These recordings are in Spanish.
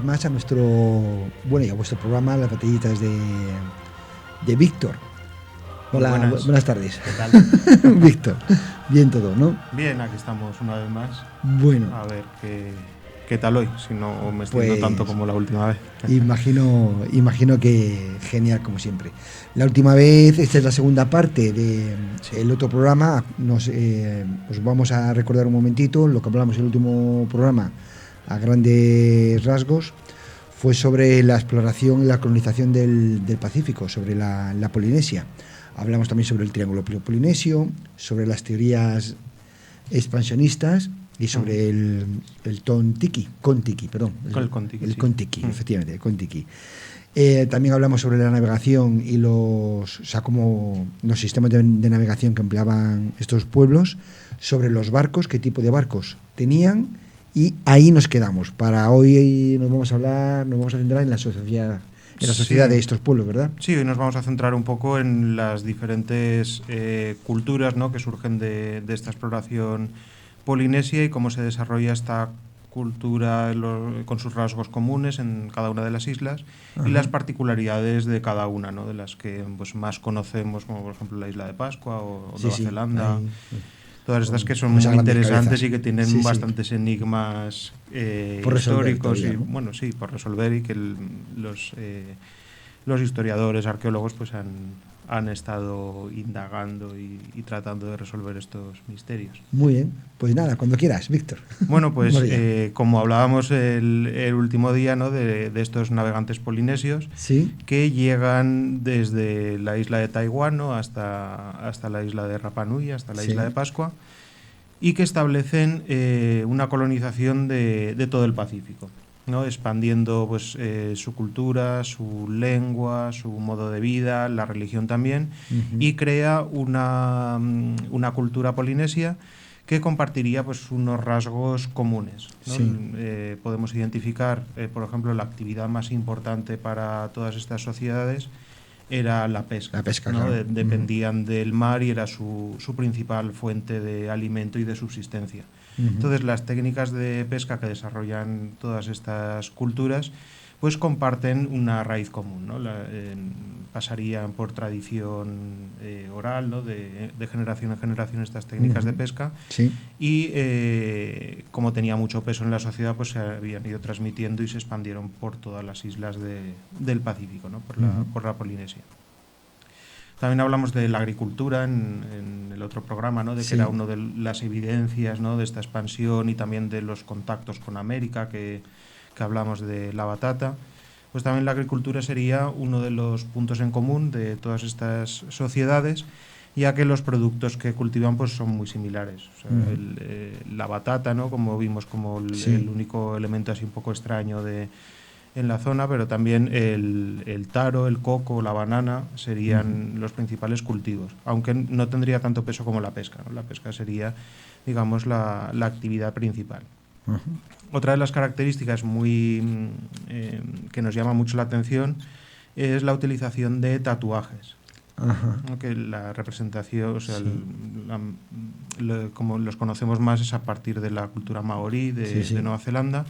Más a nuestro, bueno, y a vuestro programa, Las Batallitas de Víctor. Hola, buenas tardes. ¿Qué tal? Víctor, bien todo, ¿no? Bien, aquí estamos una vez más. Bueno. A ver qué tal hoy, si no me estoy pues, tanto como la última vez. Imagino que genial, como siempre. La última vez, esta es la segunda parte del otro programa. Os vamos a recordar un momentito lo que hablamos en el último programa. A grandes rasgos, fue sobre la exploración y la colonización del Pacífico, sobre la Polinesia. Hablamos también sobre el Triángulo Polinesio, sobre las teorías expansionistas y sobre el Kon-Tiki, El Kon-Tiki, efectivamente, el Kon-Tiki. También hablamos sobre la navegación y como los sistemas de navegación que empleaban estos pueblos, sobre los barcos, qué tipo de barcos tenían. Y ahí nos quedamos. Para hoy nos vamos a centrar en la sociedad de estos pueblos, ¿verdad? Sí, hoy nos vamos a centrar un poco en las diferentes culturas, ¿no?, que surgen de esta exploración polinesia y cómo se desarrolla esta cultura con sus rasgos comunes en cada una de las islas. Ajá. Y las particularidades de cada una, ¿no?, de las que pues, más conocemos, como por ejemplo la isla de Pascua o Nueva Zelanda. Todas estas que son muy interesantes y que tienen bastantes enigmas históricos y, ¿no?, bueno, sí, por resolver, y que los historiadores, arqueólogos, pues han estado indagando y tratando de resolver estos misterios. Muy bien, pues nada, cuando quieras, Víctor. Bueno, pues como hablábamos el último día, ¿no?, de estos navegantes polinesios, ¿sí?, que llegan desde la isla de Taiwán, ¿no?, hasta la isla de Rapa Nui, hasta la isla de Pascua, y que establecen una colonización de todo el Pacífico, ¿no?, expandiendo pues, su cultura, su lengua, su modo de vida, la religión también, y crea una cultura polinesia que compartiría pues, unos rasgos comunes, ¿no? Podemos identificar, por ejemplo, la actividad más importante para todas estas sociedades era la pesca, ¿no? Claro. Dependían del mar y era su principal fuente de alimento y de subsistencia. Entonces, las técnicas de pesca que desarrollan todas estas culturas pues comparten una raíz común, ¿no? Pasarían por tradición oral, ¿no?, de generación en generación estas técnicas de pesca, y como tenía mucho peso en la sociedad, pues se habían ido transmitiendo y se expandieron por todas las islas del Pacífico, ¿no?, por la Polinesia. También hablamos de la agricultura en el otro programa, ¿no?, de que era una de las evidencias, ¿no?, de esta expansión y también de los contactos con América, que hablamos de la batata. Pues también la agricultura sería uno de los puntos en común de todas estas sociedades, ya que los productos que cultivan pues son muy similares. O sea, la batata, ¿no?, como vimos, como el único elemento así un poco extraño en la zona, pero también el taro, el coco, la banana serían los principales cultivos, aunque no tendría tanto peso como la pesca, ¿no? La pesca sería, digamos, la actividad principal. Otra de las características que nos llama mucho la atención es la utilización de tatuajes. ¿No? Que la representación, o sea, como los conocemos más, es a partir de la cultura maorí de Nueva Zelanda.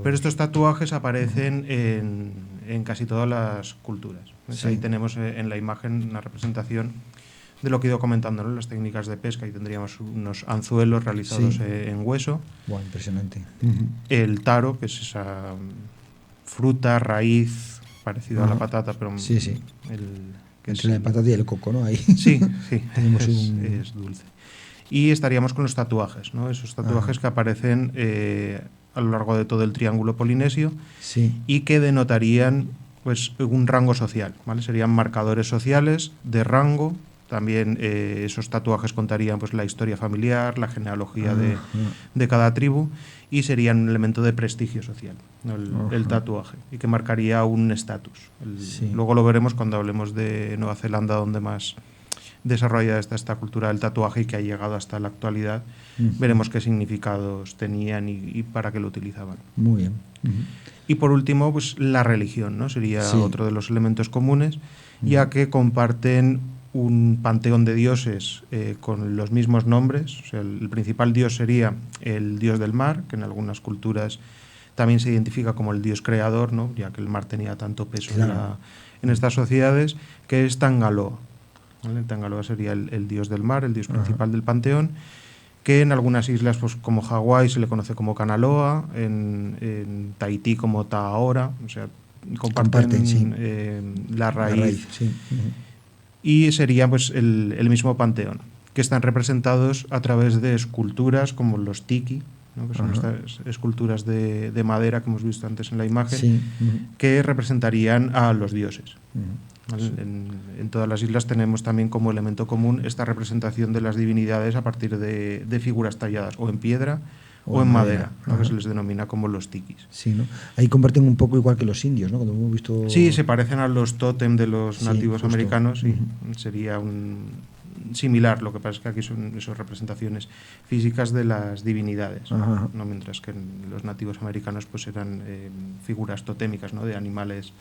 Pero estos tatuajes aparecen en casi todas las culturas. Ahí tenemos en la imagen una representación de lo que he ido comentando, ¿no?, las técnicas de pesca, y tendríamos unos anzuelos realizados en hueso. Wow, impresionante. El taro, que es esa fruta, raíz, parecido a la patata, pero entre la patata y el coco, ¿no? Ahí. Sí, tenemos es dulce. Y estaríamos con los tatuajes, ¿no?, esos tatuajes que aparecen a lo largo de todo el triángulo polinesio, y que denotarían pues un rango social, ¿vale? Serían marcadores sociales de rango. También esos tatuajes contarían pues la historia familiar, la genealogía de cada tribu, y serían un elemento de prestigio social, ¿no? El tatuaje, y que marcaría un estatus. Luego lo veremos cuando hablemos de Nueva Zelanda, donde más desarrollada está esta cultura del tatuaje y que ha llegado hasta la actualidad. Veremos qué significados tenían y para qué lo utilizaban. Muy bien. Y por último, pues la religión, ¿no? Sería otro de los elementos comunes, ya que comparten un panteón de dioses con los mismos nombres. O sea, el principal dios sería el dios del mar, que en algunas culturas también se identifica como el dios creador, ¿no? Ya que el mar tenía tanto peso en estas sociedades, que es Tangaloa, ¿vale? Tangaloa sería el dios del mar, el dios principal del panteón, que en algunas islas, pues como Hawái, se le conoce como Kanaloa, en Tahití como Taora. O sea, comparten la raíz. Y sería pues el mismo panteón, que están representados a través de esculturas como los tiki, ¿no? Que son estas esculturas de madera que hemos visto antes en la imagen, que representarían a los dioses. ¿Vale? En todas las islas tenemos también como elemento común esta representación de las divinidades a partir de figuras talladas o en piedra o en madera, ¿no? Que se les denomina como los tikis. Sí, ¿no? Ahí comparten un poco igual que los indios, ¿no? Cuando hemos visto... Sí, se parecen a los tótem de los nativos americanos, y sería similar. Lo que pasa es que aquí son esas representaciones físicas de las divinidades, ¿no? Mientras que en los nativos americanos pues eran figuras totémicas, ¿no? De animales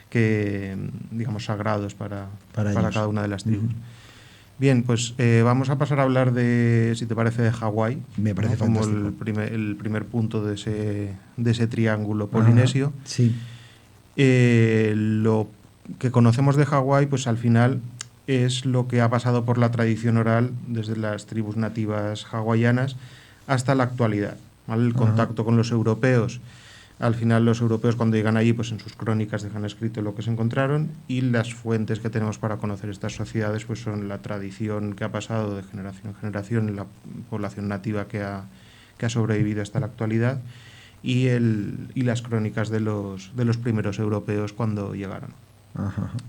que, digamos, sagrados para cada una de las tribus. Bien, pues vamos a pasar a hablar si te parece, de Hawái. Me parece como fantástico. el primer punto de ese triángulo polinesio. Sí. Lo que conocemos de Hawái, pues al final es lo que ha pasado por la tradición oral desde las tribus nativas hawaianas hasta la actualidad, ¿vale? El contacto con los europeos. Al final los europeos, cuando llegan allí, pues en sus crónicas dejan escrito lo que se encontraron, y las fuentes que tenemos para conocer estas sociedades pues son la tradición que ha pasado de generación en generación en la población nativa que ha sobrevivido hasta la actualidad, y las crónicas de los primeros europeos cuando llegaron.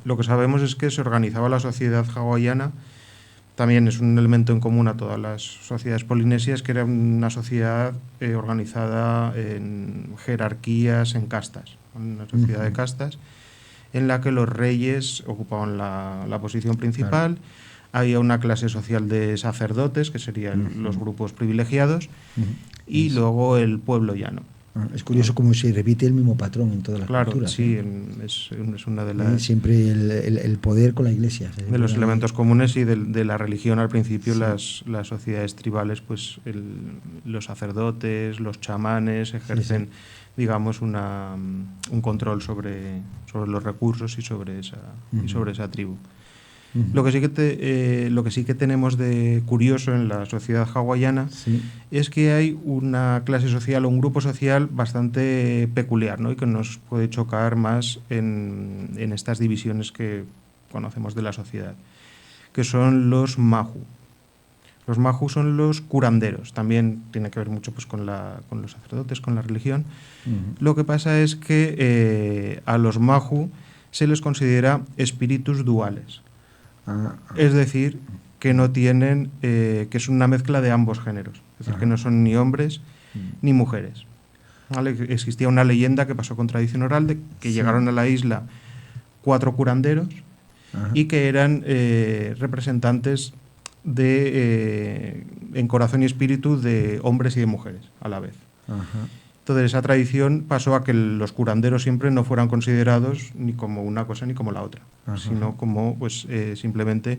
Lo que sabemos es que se organizaba la sociedad hawaiana. También es un elemento en común a todas las sociedades polinesias, que era una sociedad organizada en jerarquías, en castas, una sociedad de castas, en la que los reyes ocupaban la posición principal. Había una clase social de sacerdotes, que serían los grupos privilegiados, y luego el pueblo llano. Es curioso cómo se repite el mismo patrón en todas las culturas. Sí, es una de las... Siempre el poder con la iglesia. De los elementos comunes, y de la religión al principio, las sociedades tribales, pues los sacerdotes, los chamanes ejercen, digamos, un control sobre los recursos y sobre esa tribu. Lo que sí que tenemos de curioso en la sociedad hawaiana es que hay una clase social o un grupo social bastante peculiar, ¿no? Y que nos puede chocar más en estas divisiones que conocemos de la sociedad, que son los mahu. Los mahu son los curanderos. También tiene que ver mucho pues con los sacerdotes, con la religión. Lo que pasa es que a los mahu se les considera espíritus duales. Es decir, que no tienen, que es una mezcla de ambos géneros, es decir, que no son ni hombres ni mujeres, ¿vale? Existía una leyenda que pasó con tradición oral de que llegaron a la isla 4 curanderos y que eran representantes en corazón y espíritu de hombres y de mujeres a la vez. Entonces esa tradición pasó a que los curanderos siempre no fueran considerados ni como una cosa ni como la otra, sino como pues simplemente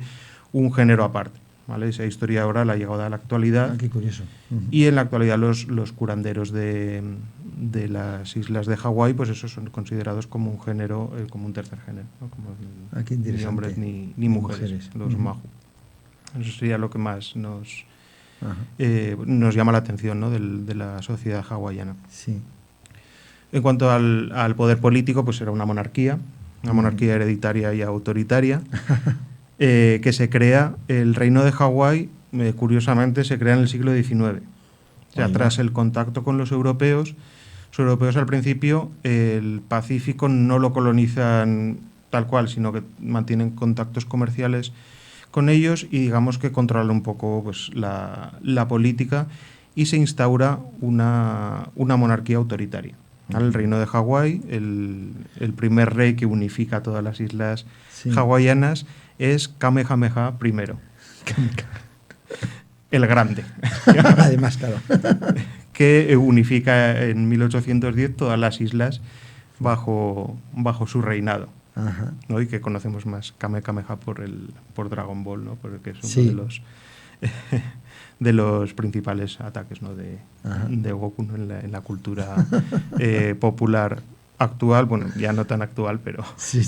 un género aparte, ¿vale? Esa historia oral ha llegado a la actualidad. Qué curioso. Y en la actualidad los curanderos de las islas de Hawái, pues esos son considerados como un género, como un tercer género, ¿no? Como ni hombres ni mujeres, los mahu. Eso sería lo que más nos llama la atención, ¿no? de la sociedad hawaiana. Sí. En cuanto al poder político, pues era una monarquía hereditaria y autoritaria, que se crea. El reino de Hawái, curiosamente, se crea en el siglo XIX. O sea, tras el contacto con los europeos, Los europeos al principio el Pacífico no lo colonizan tal cual, sino que mantienen contactos comerciales con ellos y digamos que controlan un poco pues, la política y se instaura una monarquía autoritaria. El reino de Hawái, el primer rey que unifica todas las islas hawaianas es Kamehameha I, el grande. Además, claro. Que unifica en 1810 todas las islas bajo su reinado. Ajá. ¿No? Y que conocemos más Kamehameha por Dragon Ball, ¿no? Porque es uno de los principales ataques, ¿no? de Goku, ¿no? en la cultura popular actual, bueno, ya no tan actual, pero sí,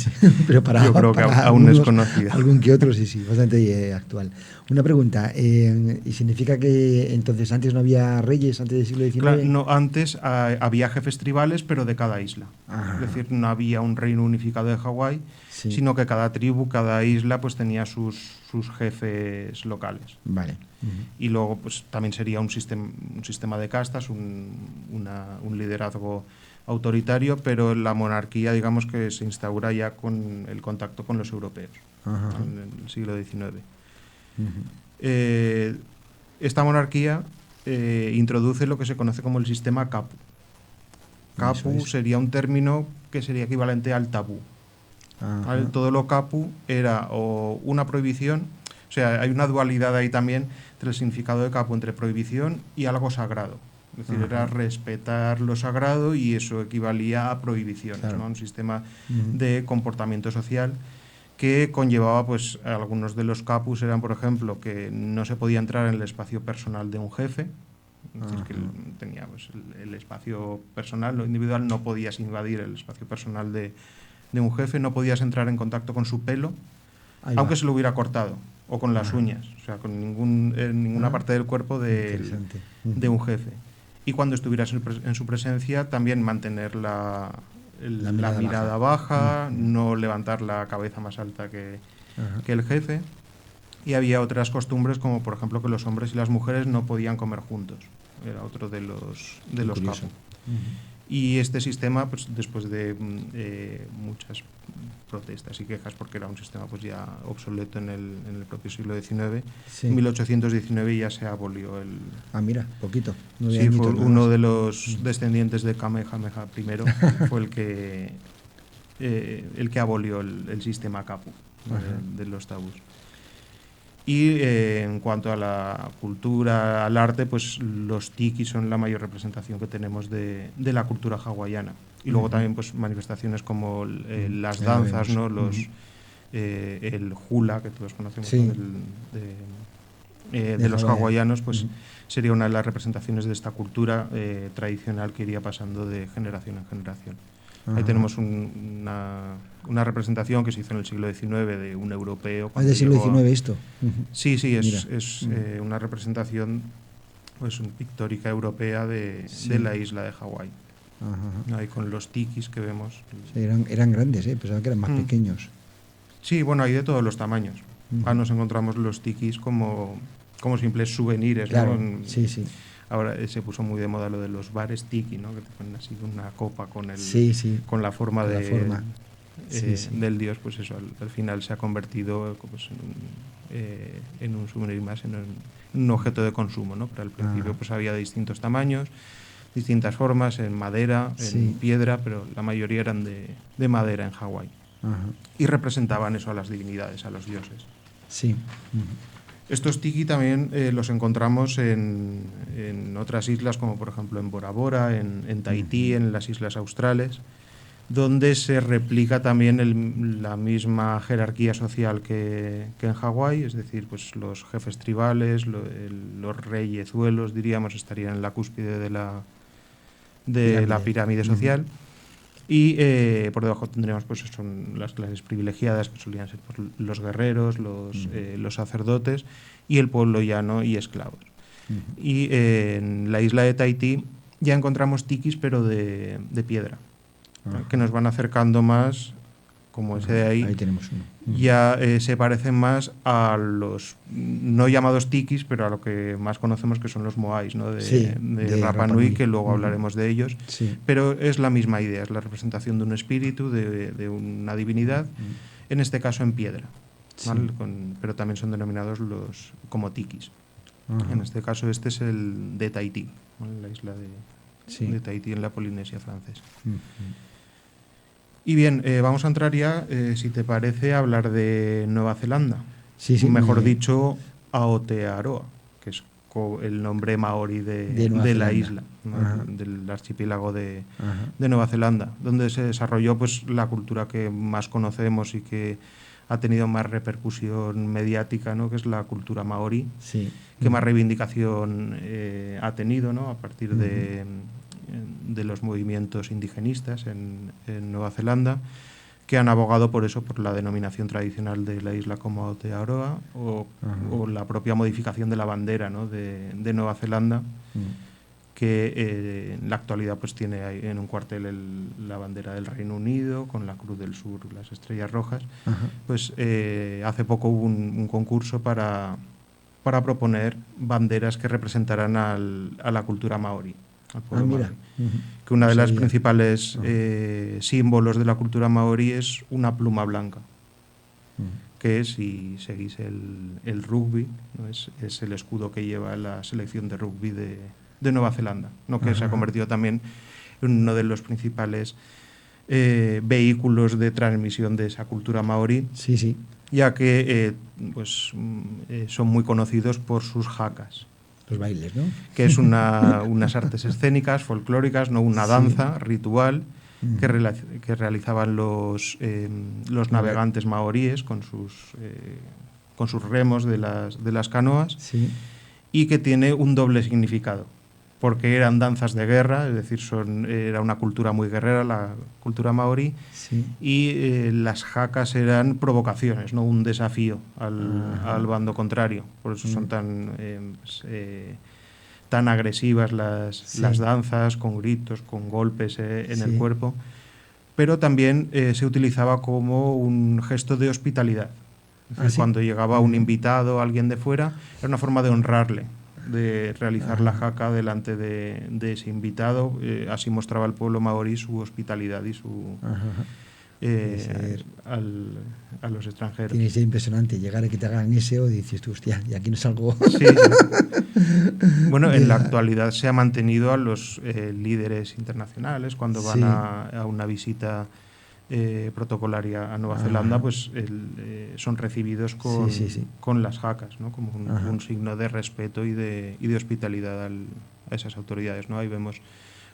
pero yo creo que aún es conocida. Algún que otro, sí, bastante actual. Una pregunta, ¿y significa que entonces antes no había reyes, antes del siglo XIX? Claro, no, antes había jefes tribales, pero de cada isla. Es decir, no había un reino unificado de Hawái, sino que cada tribu, cada isla, pues tenía sus jefes locales. Vale. Y luego, pues también sería un sistema de castas, un liderazgo autoritario, pero la monarquía, digamos que se instaura ya con el contacto con los europeos, en el siglo XIX. Esta monarquía introduce lo que se conoce como el sistema kapu. Kapu sería un término que sería equivalente al tabú. ¿Vale? Todo lo kapu era o una prohibición, o sea, hay una dualidad ahí también entre el significado de kapu, entre prohibición y algo sagrado. Es decir, era respetar lo sagrado y eso equivalía a prohibiciones, claro. ¿no? Un sistema de comportamiento social que conllevaba, pues, algunos de los capus eran, por ejemplo, que no se podía entrar en el espacio personal de un jefe, es decir, que tenía pues, el espacio personal, lo individual, no podías invadir el espacio personal de un jefe, no podías entrar en contacto con su pelo, aunque se lo hubiera cortado, o con las uñas, o sea, con ninguna parte del cuerpo de un jefe. Y cuando estuvieras en su presencia, también mantener la mirada baja, no levantar la cabeza más alta que el jefe. Y había otras costumbres, como por ejemplo que los hombres y las mujeres no podían comer juntos. Era otro de los capus. Y este sistema, pues después de muchas protestas y quejas, porque era un sistema pues ya obsoleto en el propio siglo XIX, en 1819 ya se abolió el... mira, poquito. Sí, fue uno de los descendientes de Kamehameha I, fue el que abolió el sistema kapu de los tabús. Y en cuanto a la cultura, al arte, pues los tikis son la mayor representación que tenemos de la cultura hawaiana. Y luego también pues manifestaciones como las danzas, ¿no? El hula, que todos conocemos, ¿no? de los hawaianos, pues sería una de las representaciones de esta cultura tradicional que iría pasando de generación en generación. Ahí tenemos una representación que se hizo en el siglo XIX de un europeo. ¿Es del siglo XIX esto? Sí, es una representación pues, pictórica europea de la isla de Hawái. Ahí con los tikis que vemos. Sí, eran grandes, pensaba que eran más pequeños. Sí, bueno, hay de todos los tamaños. Nos encontramos los tikis como simples souvenirs. Claro, ¿no? sí. Ahora se puso muy de moda lo de los bares tiki, ¿no? Que te ponen así una copa con con la forma del dios, pues eso al final se ha convertido pues, en un souvenir más, en un objeto de consumo, ¿no? Pero al principio pues había de distintos tamaños, distintas formas, en madera, en piedra, pero la mayoría eran de madera en Hawái. Y representaban eso a las divinidades, a los dioses. Sí. Estos tiki también los encontramos en otras islas, como por ejemplo en Bora Bora, en Tahití, en las islas australes, donde se replica también la misma jerarquía social que en Hawái, es decir, pues los jefes tribales, los reyezuelos, diríamos, estarían en la cúspide de la pirámide social. Y por debajo tendríamos pues son las clases privilegiadas, que solían ser pues, los guerreros, los sacerdotes y el pueblo llano y esclavos. Y en la isla de Tahití ya encontramos tikis, pero de piedra, que nos van acercando más como ese de ahí tenemos uno. ya se parecen más a los no llamados tikis, pero a lo que más conocemos, que son los moais, ¿no? de Rapa Nui, que luego hablaremos de ellos. Sí. Pero es la misma idea, es la representación de un espíritu, de una divinidad, en este caso en piedra, ¿vale? Pero también son denominados como tikis. En este caso este es el de Tahití, ¿vale? La isla de Tahití, en la Polinesia francesa. Y bien, vamos a entrar ya, si te parece, a hablar de Nueva Zelanda. Mejor dicho, Aotearoa, que es el nombre maorí de la isla, ¿no? Del archipiélago de Nueva Zelanda, donde se desarrolló pues la cultura que más conocemos y que ha tenido más repercusión mediática, ¿no? Que es la cultura maorí, que más reivindicación ha tenido, ¿no? A partir de los movimientos indigenistas en Nueva Zelanda, que han abogado por eso, por la denominación tradicional de la isla como Aotearoa, o la propia modificación de la bandera, ¿no? de Nueva Zelanda, que en la actualidad pues tiene ahí en un cuartel la bandera del Reino Unido, con la Cruz del Sur, las estrellas rojas. Pues hace poco hubo un concurso para proponer banderas que representaran a la cultura maorí. Maorí. Que una de las principales símbolos de la cultura maorí es una pluma blanca, que si seguís el rugby, ¿no? es el escudo que lleva la selección de rugby de Nueva Zelanda, ¿no? Que se ha convertido también en uno de los principales vehículos de transmisión de esa cultura maorí, ya que son muy conocidos por sus hakas. Los bailes, ¿no? Que es unas artes escénicas, folclóricas, no una danza ritual que realizaban los navegantes maoríes con sus remos de las canoas, y que tiene un doble significado, porque eran danzas de guerra, es decir, era una cultura muy guerrera, la cultura maorí, y las hakas eran provocaciones, ¿no? Un desafío al bando contrario. Por eso son tan agresivas las danzas, con gritos, con golpes en el cuerpo. Pero también se utilizaba como un gesto de hospitalidad. Es decir, cuando llegaba un invitado, alguien de fuera, era una forma de honrarle, de realizar la haka delante de ese invitado. Así mostraba el pueblo maorí su hospitalidad y a los extranjeros. Tiene que ser impresionante llegar a que te hagan ese, o dices tú, hostia, y aquí no salgo. Bueno, en la actualidad se ha mantenido a los líderes internacionales cuando van a una visita protocolaria a Nueva Zelanda, pues son recibidos con las hakas, ¿no? Como un signo de respeto y de hospitalidad a esas autoridades, ¿no? Ahí vemos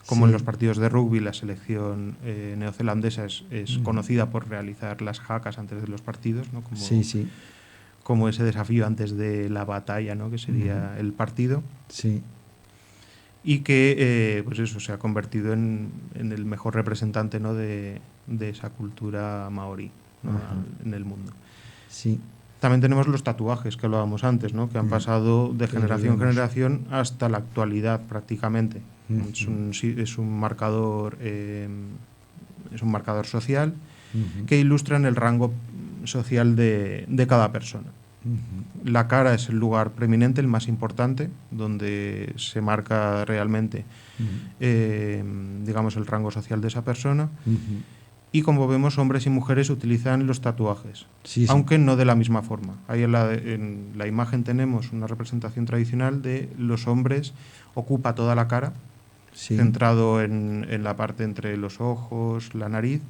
como en los partidos de rugby la selección neozelandesa es conocida por realizar las hakas antes de los partidos, ¿no? Como ese desafío antes de la batalla, ¿no? Que sería el partido. Y que pues eso se ha convertido en el mejor representante, ¿no? de esa cultura maorí, ¿no? En el mundo. También tenemos los tatuajes que hablábamos antes, ¿no? Que han pasado de generación en generación hasta la actualidad prácticamente. Es un marcador social que ilustra el rango social de cada persona. La cara es el lugar preeminente, el más importante, donde se marca realmente digamos el rango social de esa persona. Y como vemos, hombres y mujeres utilizan los tatuajes, aunque no de la misma forma. Ahí en la imagen tenemos una representación tradicional de los hombres, ocupa toda la cara, centrado en la parte entre los ojos, la nariz,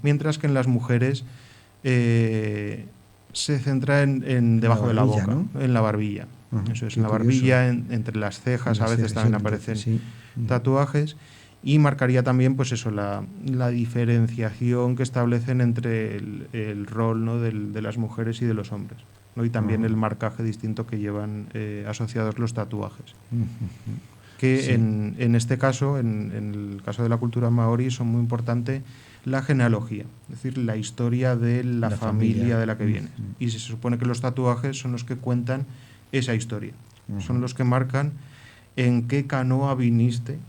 mientras que en las mujeres se centra en debajo de la boca, ¿no? En la barbilla. Eso es, en la barbilla, entre las cejas, a veces también aparecen tatuajes. Y marcaría también pues eso, la diferenciación que establecen entre el rol, ¿no? de las mujeres y de los hombres, ¿no? Y también el marcaje distinto que llevan asociados los tatuajes. Que en este caso, en el caso de la cultura maorí, son muy importante la genealogía, es decir, la historia de la familia de la que viene. Y se supone que los tatuajes son los que cuentan esa historia, son los que marcan en qué canoa viniste,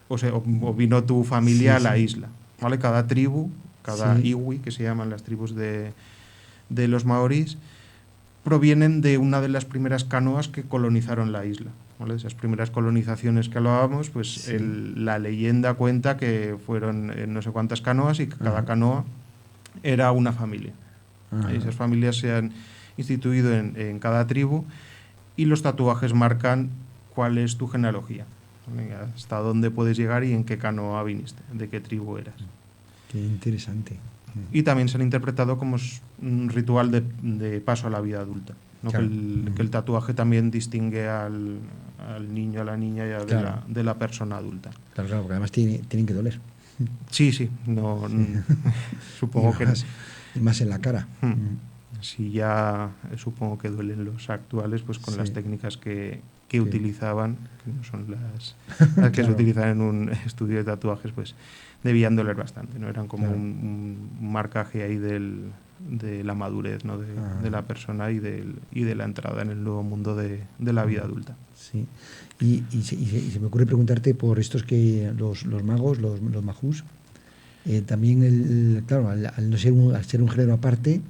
o vino tu familia a la isla, ¿vale? Cada tribu cada iwi, que se llaman las tribus de los maorís, provienen de una de las primeras canoas que colonizaron la isla. ¿Vale? Esas primeras colonizaciones que hablábamos, pues la leyenda cuenta que fueron no sé cuántas canoas y que cada canoa era una familia. Esas familias se han instituido en cada tribu y los tatuajes marcan cuál es tu genealogía, hasta dónde puedes llegar y en qué canoa viniste, de qué tribu eras. Qué interesante. Y también se han interpretado como un ritual de paso a la vida adulta, ¿no? Claro. Que el tatuaje también distingue al niño, a la niña ya de la persona adulta. Claro, porque además tienen que doler. Sí, no, supongo que... Y más en la cara. Sí, ya supongo que duelen los actuales, pues con las técnicas que utilizaban, que no son las que se utilizan en un estudio de tatuajes, pues debían doler bastante, ¿no? Eran como un marcaje ahí de la madurez, ¿no? de la persona y de la entrada en el nuevo mundo de la vida adulta. Sí. Y se me ocurre preguntarte por estos que los magos, los majús, también, claro, al ser un género aparte,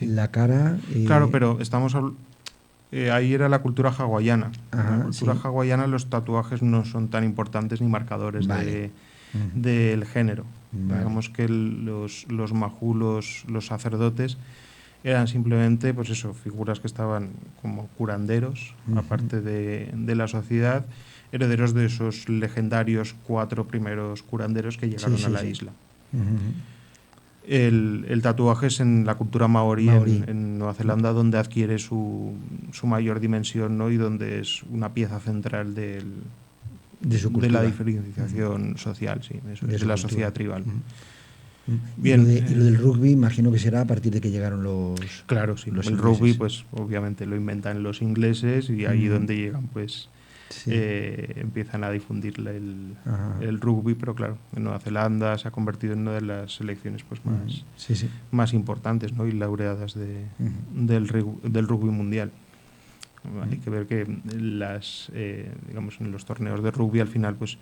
la cara... Claro, pero estamos... ahí era la cultura hawaiana. En la cultura hawaiana los tatuajes no son tan importantes ni marcadores del género. Digamos que los majú, los sacerdotes, eran simplemente, pues eso, figuras que estaban como curanderos, aparte de la sociedad, herederos de esos legendarios 4 primeros curanderos que llegaron a la isla. El tatuaje es en la cultura maorí. En Nueva Zelanda donde adquiere su mayor dimensión, ¿no? Y donde es una pieza central de la diferenciación social, de la sociedad tribal. Bien. Y lo del rugby imagino que será a partir de que llegaron los... Claro, sí. El rugby, pues obviamente lo inventan los ingleses y ahí donde llegan, pues empiezan a difundir el rugby, pero claro, en Nueva Zelanda se ha convertido en una de las selecciones pues más importantes, ¿no? Y laureadas del rugby mundial. Hay que ver que digamos, en los torneos de rugby al final pues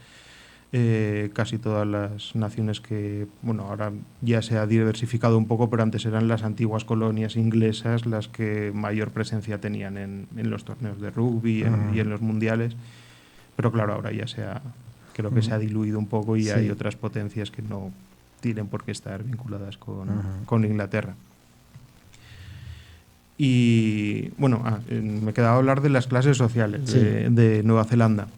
casi todas las naciones que, bueno, ahora ya se ha diversificado un poco, pero antes eran las antiguas colonias inglesas las que mayor presencia tenían en los torneos de rugby y en los mundiales, pero claro, ahora ya creo que se ha diluido un poco y hay otras potencias que no tienen por qué estar vinculadas con Inglaterra. Y bueno, me quedaba hablar de las clases sociales de Nueva Zelanda,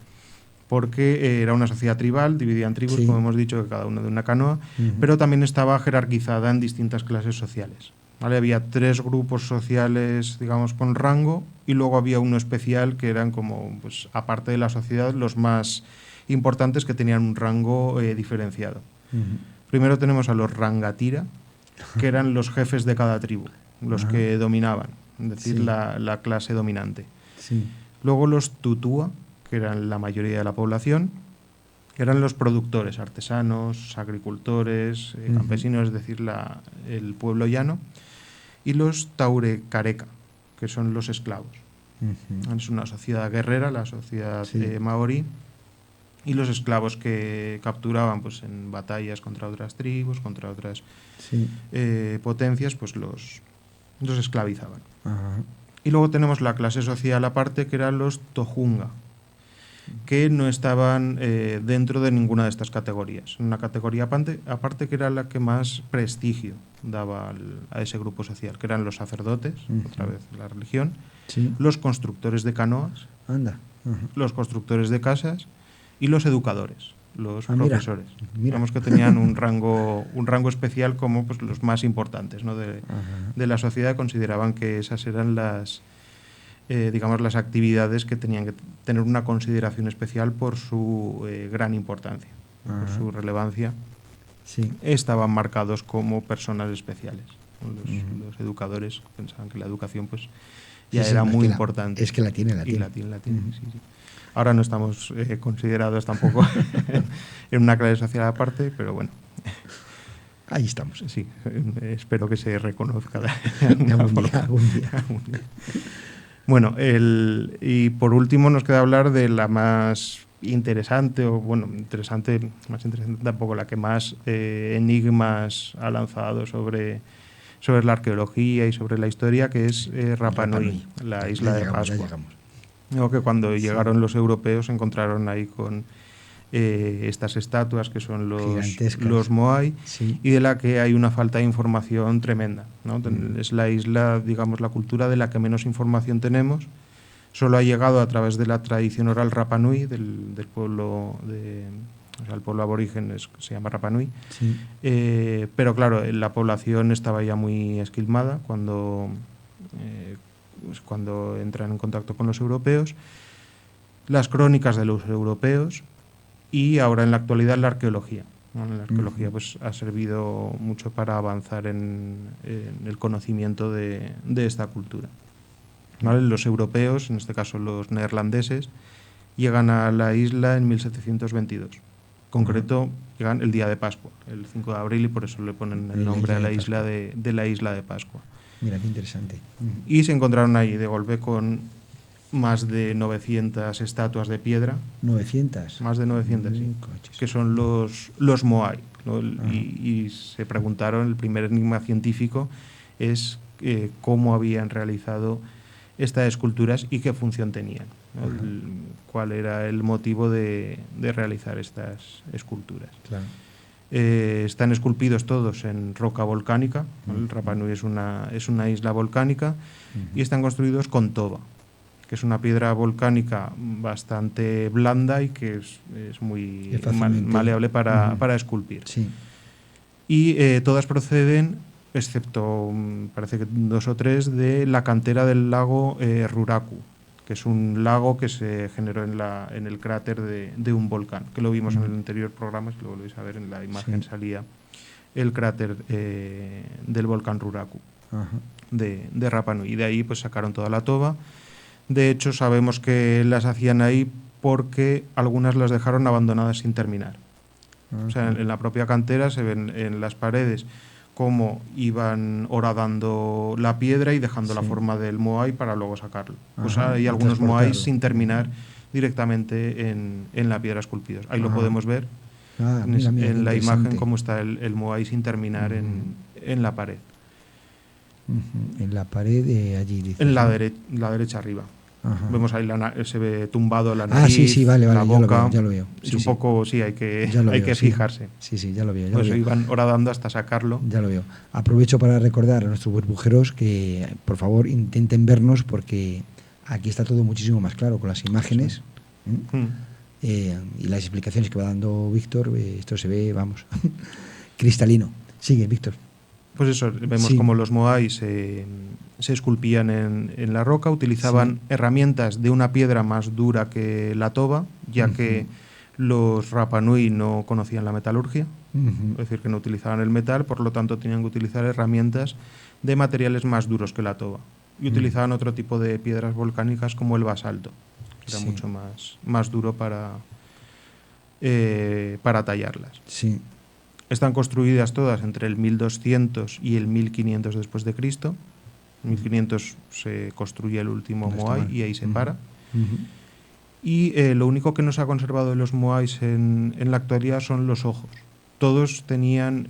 porque era una sociedad tribal, dividida en tribus, como hemos dicho, que cada una de una canoa, pero también estaba jerarquizada en distintas clases sociales. ¿Vale? Había 3 grupos sociales, digamos, con rango, y luego había uno especial que eran como, pues, aparte de la sociedad, los más importantes que tenían un rango diferenciado. Primero tenemos a los rangatira, que eran los jefes de cada tribu, los que dominaban, es decir, la clase dominante. Luego los tutua, que eran la mayoría de la población, que eran los productores, artesanos, agricultores, campesinos, es decir, el pueblo llano, y los taurecareca, que son los esclavos. Es una sociedad guerrera, la sociedad maorí, y los esclavos que capturaban pues en batallas contra otras tribus, contra otras potencias, pues los esclavizaban. Y luego tenemos la clase social aparte, que eran los tojunga, que no estaban dentro de ninguna de estas categorías. Una categoría aparte que era la que más prestigio daba a ese grupo social, que eran los sacerdotes, otra vez la religión, los constructores de canoas, los constructores de casas y los educadores, los profesores. Mira. Digamos que tenían un rango especial como pues, los más importantes, ¿no? de la sociedad. Consideraban que esas eran las actividades que tenían que tener una consideración especial por su gran importancia, por su relevancia. Estaban marcados como personas especiales. Los educadores pensaban que la educación pues ya era muy importante. Es que la tiene. Sí. Ahora no estamos considerados tampoco en una clase social aparte, pero bueno. Ahí estamos. Sí, espero que se reconozca algún día. Bueno, y por último nos queda hablar de la más interesante, o bueno, interesante, más interesante tampoco, la que más enigmas ha lanzado sobre la arqueología y sobre la historia, que es Rapa Nui, la isla de Pascua. Digo que cuando llegaron los europeos se encontraron ahí con estas estatuas que son los Moai, y de la que hay una falta de información tremenda, ¿no? Es la isla, digamos, la cultura de la que menos información tenemos. Solo ha llegado a través de la tradición oral Rapa Nui, del pueblo o sea, el pueblo aborigen se llama Rapa Nui. Sí. Pero claro, la población estaba ya muy esquilmada cuando entran en contacto con los europeos. Las crónicas de los europeos y ahora en la actualidad la arqueología. ¿No? La arqueología pues ha servido mucho para avanzar en el conocimiento de esta cultura. ¿Vale? Los europeos, en este caso los neerlandeses, llegan a la isla en 1722. En concreto, llegan el día de Pascua, el 5 de abril, y por eso le ponen el nombre a la isla de la isla de Pascua. Mira, qué interesante. Y se encontraron ahí de golpe con más de 900 estatuas de piedra. ¿900? Más de 900, sí. Que son los Moai, ¿no? Y se preguntaron, el primer enigma científico es cómo habían realizado estas esculturas y qué función tenían, ¿no? Cuál era el motivo de realizar estas esculturas. Claro. Están esculpidos todos en roca volcánica, ¿no? El Rapa Nui es una isla volcánica, y están construidos con toba, que es una piedra volcánica bastante blanda y que es muy maleable para esculpir. Sí. Y todas proceden, excepto parece que 2 o 3, de la cantera del lago Ruraku, que es un lago que se generó en el cráter de un volcán, que lo vimos en el anterior programa, si lo volvéis a ver, en la imagen salía el cráter del volcán Ruraku de Rapa Nui. Y de ahí pues sacaron toda la toba. De hecho, sabemos que las hacían ahí porque algunas las dejaron abandonadas sin terminar. O sea, en la propia cantera se ven en las paredes cómo iban horadando la piedra y dejando la forma del Moai para luego sacarlo. Pues hay algunos Moai sin terminar directamente en la piedra esculpidos. Ahí lo podemos ver en la imagen, cómo está el Moai sin terminar en la pared. En la pared de allí, dices. En la derecha arriba. Vemos ahí se ve tumbado la nariz, sí, vale, la boca. Ya lo veo. Es un poco, sí, hay que fijarse. Sí, ya lo veo. Pues iban horadando hasta sacarlo. Ya lo veo. Aprovecho para recordar a nuestros burbujeros que, por favor, intenten vernos, porque aquí está todo muchísimo más claro con las imágenes. Y las explicaciones que va dando Víctor. Esto se ve, vamos, cristalino. Sigue, Víctor. Pues eso, vemos como los Moai se esculpían en la roca, utilizaban herramientas de una piedra más dura que la toba, ya que los Rapa Nui no conocían la metalurgia, es decir, que no utilizaban el metal, por lo tanto tenían que utilizar herramientas de materiales más duros que la toba. Y utilizaban otro tipo de piedras volcánicas como el basalto, que era mucho más duro para tallarlas. Sí. Están construidas todas entre el 1200 y el 1500 después de Cristo. En 1500 se construye el último Moai y ahí se para. Y lo único que no se ha conservado de los Moais en la actualidad son los ojos. Todos tenían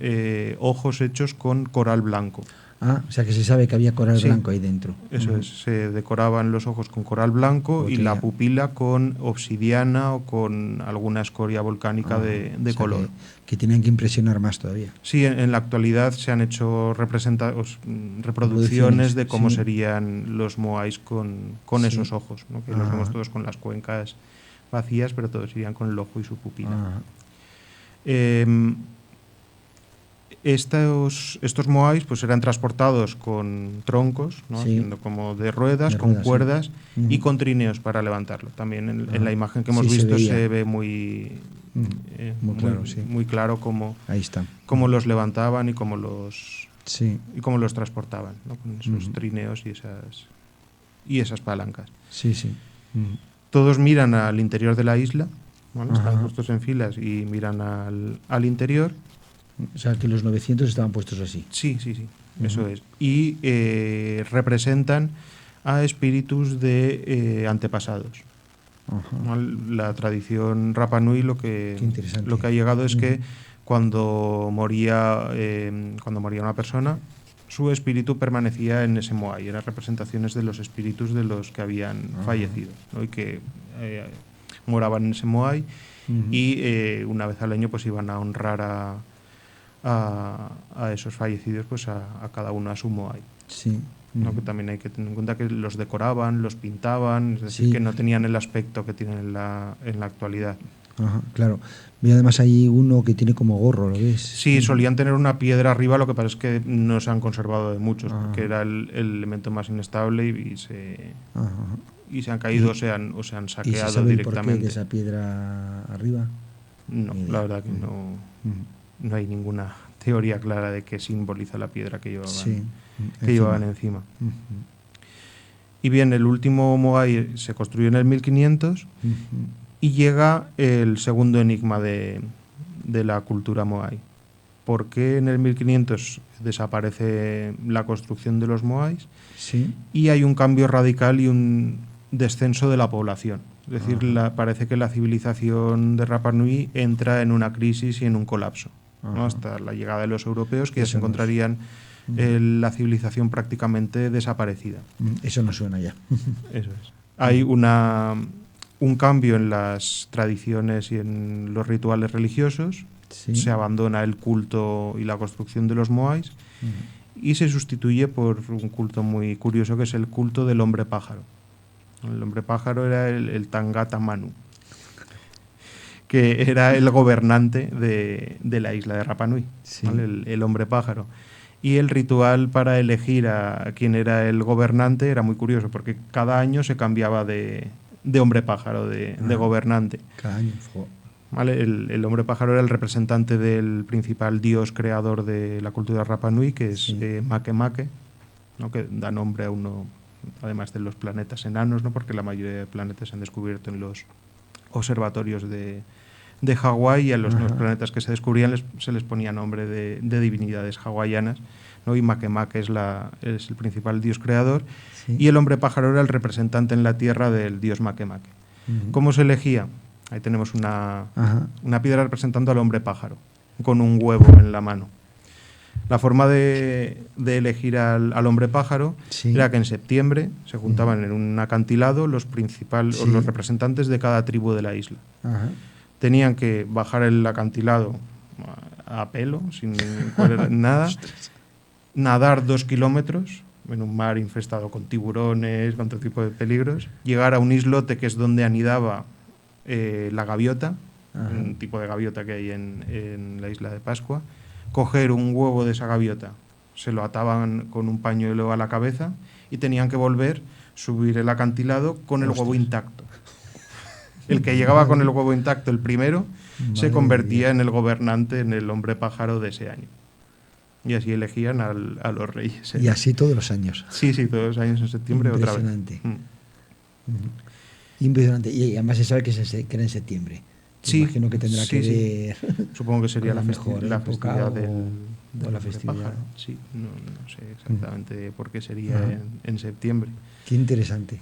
ojos hechos con coral blanco. O sea que se sabe que había coral blanco ahí dentro. Eso es, se decoraban los ojos con coral blanco y la pupila con obsidiana o con alguna escoria volcánica de color. Que tenían que impresionar más todavía. Sí, en la actualidad se han hecho reproducciones de cómo serían los Moais con esos ojos, ¿no? Que los vemos todos con las cuencas vacías, pero todos irían con el ojo y su pupila. Estos Moais pues eran transportados con troncos, ¿no? Haciendo como de ruedas, con cuerdas y con trineos para levantarlo. También en la imagen que hemos visto se ve muy claro cómo los levantaban y cómo los transportaban, ¿no? Con esos trineos y esas palancas. Todos miran al interior de la isla, ¿vale? Están puestos en filas y miran al interior. O sea, que los 900 estaban puestos así. Sí, eso es. Y representan a espíritus de antepasados. Ajá. La tradición Rapa Nui lo que ha llegado es que cuando moría una persona, su espíritu permanecía en ese moai. Eran representaciones de los espíritus de los que habían fallecido, ¿no? Y que moraban en ese moai y una vez al año pues iban a honrar a esos fallecidos, pues a cada uno a su moai. Sí. ¿No? Que también hay que tener en cuenta que los decoraban, los pintaban, es decir, que no tenían el aspecto que tienen en la actualidad. Ajá, claro. Y además hay uno que tiene como gorro, ¿lo ves? Sí, solían tener una piedra arriba, lo que pasa es que no se han conservado de muchos, porque era el elemento más inestable y se han caído o se han saqueado ¿y se sabe directamente. ¿Por qué de esa piedra arriba? No, la verdad que no hay ninguna teoría clara de qué simboliza la piedra que llevaban encima. Y bien, el último moai se construyó en el 1500 y llega el segundo enigma de la cultura moai. ¿Por qué en el 1500 desaparece la construcción de los moais? Sí. Y hay un cambio radical y un descenso de la población. Es decir, parece que la civilización de Rapa Nui entra en una crisis y en un colapso, ¿no? Hasta la llegada de los europeos, que ya se encontrarían la civilización prácticamente desaparecida. Eso no suena ya. Eso es. Hay un cambio en las tradiciones y en los rituales religiosos. Sí. Se abandona el culto y la construcción de los moais y se sustituye por un culto muy curioso, que es el culto del hombre pájaro. El hombre pájaro era el Tangata Manu, que era el gobernante de la isla de Rapa Nui, sí. ¿vale? El hombre pájaro. Y el ritual para elegir a quién era el gobernante era muy curioso, porque cada año se cambiaba de hombre pájaro, de gobernante. Cada año. ¿Vale? El hombre pájaro era el representante del principal dios creador de la cultura Rapa Nui, que es Makemake, ¿no? Que da nombre a uno, además de los planetas enanos, ¿no? Porque la mayoría de planetas se han descubierto en los observatorios de Hawái, y a los nuevos planetas que se descubrían se les ponía nombre de divinidades hawaianas, ¿no? Y Makemake es el principal dios creador, y el hombre pájaro era el representante en la Tierra del dios Makemake. ¿Cómo se elegía? Ahí tenemos una piedra representando al hombre pájaro, con un huevo en la mano. La forma de elegir al hombre pájaro era que en septiembre se juntaban en un acantilado los representantes de cada tribu de la isla. Tenían que bajar el acantilado a pelo, sin nada, nadar 2 kilómetros en un mar infestado con tiburones, con todo tipo de peligros, llegar a un islote que es donde anidaba la gaviota, un tipo de gaviota que hay en la isla de Pascua, coger un huevo de esa gaviota, se lo ataban con un pañuelo a la cabeza y tenían que volver, subir el acantilado con el huevo intacto. El que llegaba con el huevo intacto, el primero, se convertía en el gobernante, en el hombre pájaro de ese año. Y así elegían a los reyes. Y así todos los años. Sí, todos los años en septiembre otra vez. Impresionante. Y además se sabe que era en septiembre. Sí, imagino que tendrá que ver. Supongo que sería la festividad de la festividad. Pájaro. Sí, no sé exactamente por qué sería en septiembre. Qué interesante.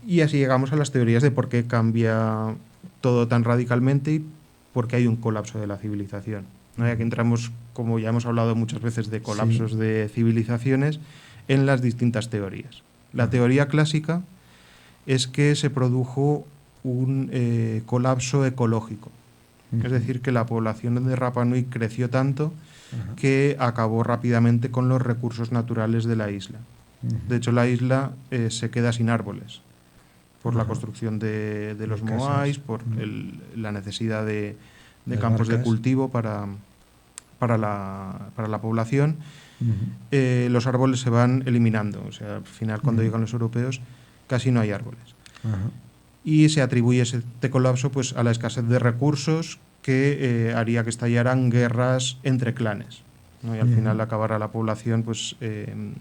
Y así llegamos a las teorías de por qué cambia todo tan radicalmente y por qué hay un colapso de la civilización. ¿No? Y aquí entramos, como ya hemos hablado muchas veces, de colapsos de civilizaciones en las distintas teorías. La teoría clásica es que se produjo un colapso ecológico. Es decir, que la población de Rapa Nui creció tanto que acabó rápidamente con los recursos naturales de la isla. De hecho, la isla se queda sin árboles por la construcción de los moais, por la necesidad de campos de cultivo para la población. Los árboles se van eliminando. O sea, al final, cuando llegan los europeos, casi no hay árboles. Y se atribuye este colapso pues, a la escasez de recursos que haría que estallaran guerras entre clanes, ¿no? Y al final acabará la población pues,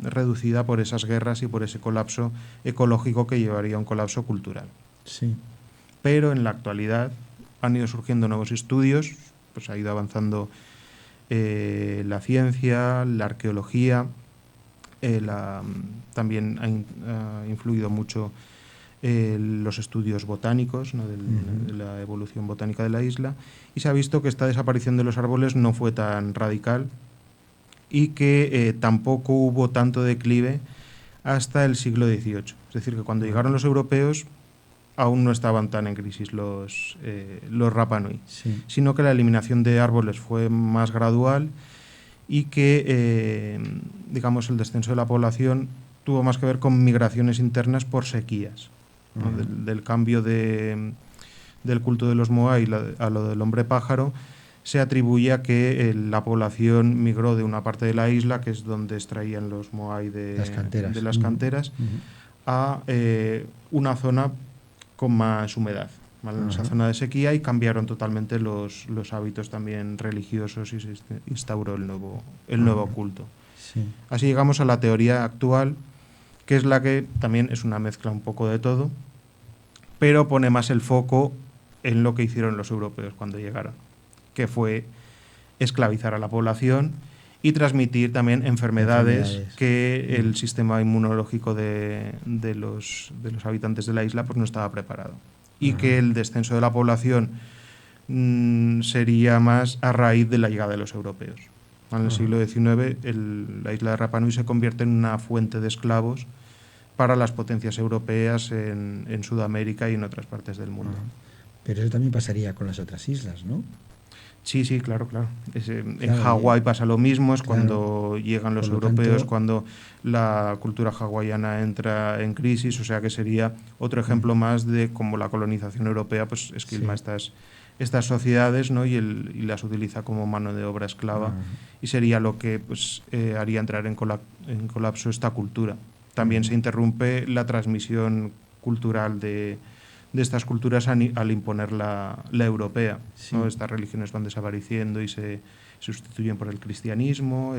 reducida por esas guerras y por ese colapso ecológico que llevaría a un colapso cultural. Sí. Pero en la actualidad han ido surgiendo nuevos estudios, pues ha ido avanzando la ciencia, la arqueología, también ha influido mucho los estudios botánicos, ¿no? de la evolución botánica de la isla, y se ha visto que esta desaparición de los árboles no fue tan radical y que tampoco hubo tanto declive hasta el siglo XVIII. Es decir, que cuando llegaron los europeos aún no estaban tan en crisis los Rapa Nui, sino que la eliminación de árboles fue más gradual y que, digamos, el descenso de la población tuvo más que ver con migraciones internas por sequías, ¿no? Del cambio del culto de los Moai a lo del hombre pájaro, se atribuye a que la población migró de una parte de la isla, que es donde extraían los Moai de las canteras, a una zona con más humedad, ¿vale? En esa zona de sequía, y cambiaron totalmente los hábitos también religiosos y se instauró el nuevo culto. Sí. Así llegamos a la teoría actual, que es la que también es una mezcla un poco de todo, pero pone más el foco en lo que hicieron los europeos cuando llegaron, que fue esclavizar a la población y transmitir también enfermedades que el sistema inmunológico de los habitantes de la isla pues no estaba preparado. Y que el descenso de la población sería más a raíz de la llegada de los europeos. En el siglo XIX la isla de Rapa Nui se convierte en una fuente de esclavos para las potencias europeas en Sudamérica y en otras partes del mundo. Pero eso también pasaría con las otras islas, ¿no? Sí, claro. En Hawái pasa lo mismo, es cuando llegan los europeos, cuando la cultura hawaiana entra en crisis, o sea que sería otro ejemplo más de cómo la colonización europea pues esquilma estas sociedades, ¿no? y las utiliza como mano de obra esclava, y sería lo que pues haría entrar en colapso esta cultura. También se interrumpe la transmisión cultural de estas culturas al imponer la europea, ¿no? Estas religiones van desapareciendo y se sustituyen por el cristianismo,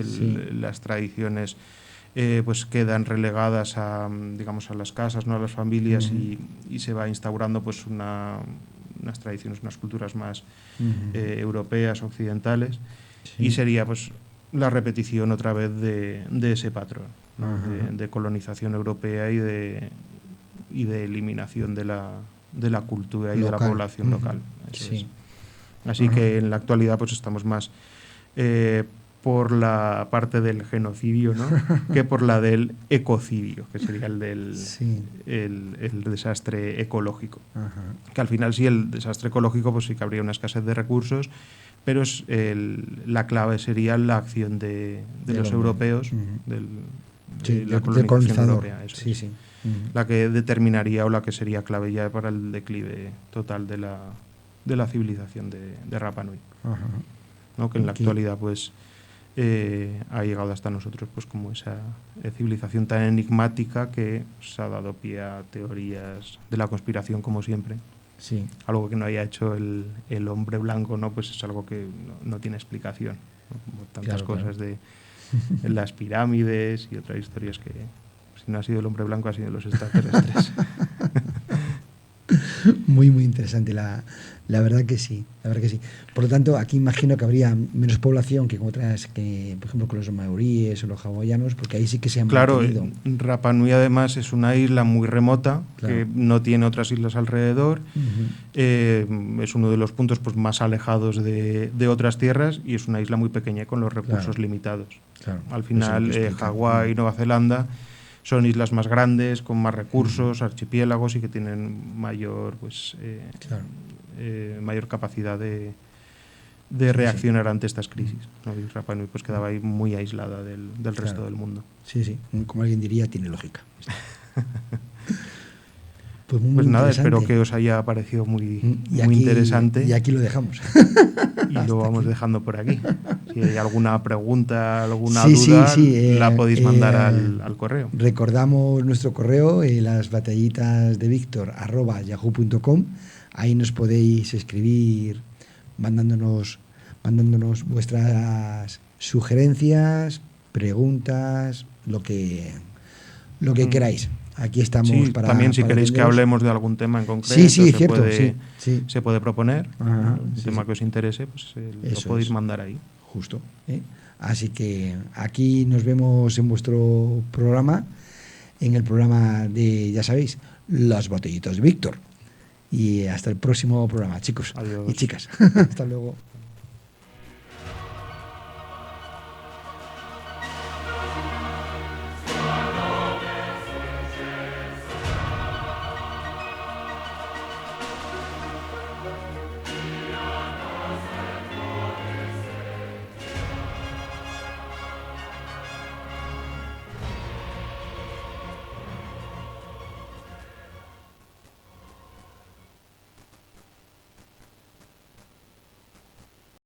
las tradiciones pues quedan relegadas a las casas, ¿no? A las familias, y se va instaurando pues unas tradiciones, unas culturas más europeas, occidentales, y sería pues la repetición otra vez de ese patrón, ¿no? de colonización europea y de eliminación de la cultura y local, de la población local. Eso es. Así que en la actualidad pues estamos más por la parte del genocidio, ¿no? que por la del ecocidio, que sería el del el desastre ecológico. Que al final el desastre ecológico pues sí que habría una escasez de recursos, pero la clave sería la acción de los europeos, de la colonización europea. Eso la que determinaría o la que sería clave ya para el declive total de la civilización de Rapa Nui, ¿no? Que en la actualidad pues ha llegado hasta nosotros pues como esa civilización tan enigmática que se ha dado pie a teorías de la conspiración, como siempre. Algo que no haya hecho el hombre blanco, ¿no? Pues es algo que no tiene explicación, ¿no? Como tantas cosas de las pirámides y otras historias que si no ha sido el hombre blanco, ha sido los extraterrestres. Muy interesante, la verdad que sí, Por lo tanto, aquí imagino que habría menos población que con otras, que por ejemplo con los maoríes o los hawaianos, porque ahí sí que se han mantenido. Rapa Nui además es una isla muy remota, que no tiene otras islas alrededor, es uno de los puntos pues más alejados de otras tierras, y es una isla muy pequeña con los recursos limitados. Al final, Hawái y Nueva Zelanda son islas más grandes, con más recursos, archipiélagos, y que tienen mayor mayor capacidad de reaccionar ante estas crisis, ¿no? Y Rapa Nui pues quedaba ahí muy aislada del resto del mundo. Como alguien diría, tiene lógica. Pues nada, espero que os haya parecido muy interesante. Y aquí lo dejamos. Y lo vamos dejando por aquí. Si hay alguna pregunta, alguna duda, la podéis mandar al correo. Recordamos nuestro correo, lasbatallitasdevictor@yahoo.com. Ahí nos podéis escribir mandándonos vuestras sugerencias, preguntas, lo que queráis. Aquí estamos para... También si queréis que hablemos de algún tema en concreto, se puede proponer. Un tema que os interese, pues lo podéis mandar ahí. Justo. Así que aquí nos vemos en vuestro programa, en el programa de, ya sabéis, las botellitas de Víctor. Y hasta el próximo programa, chicos Adiós. y chicas. Hasta luego.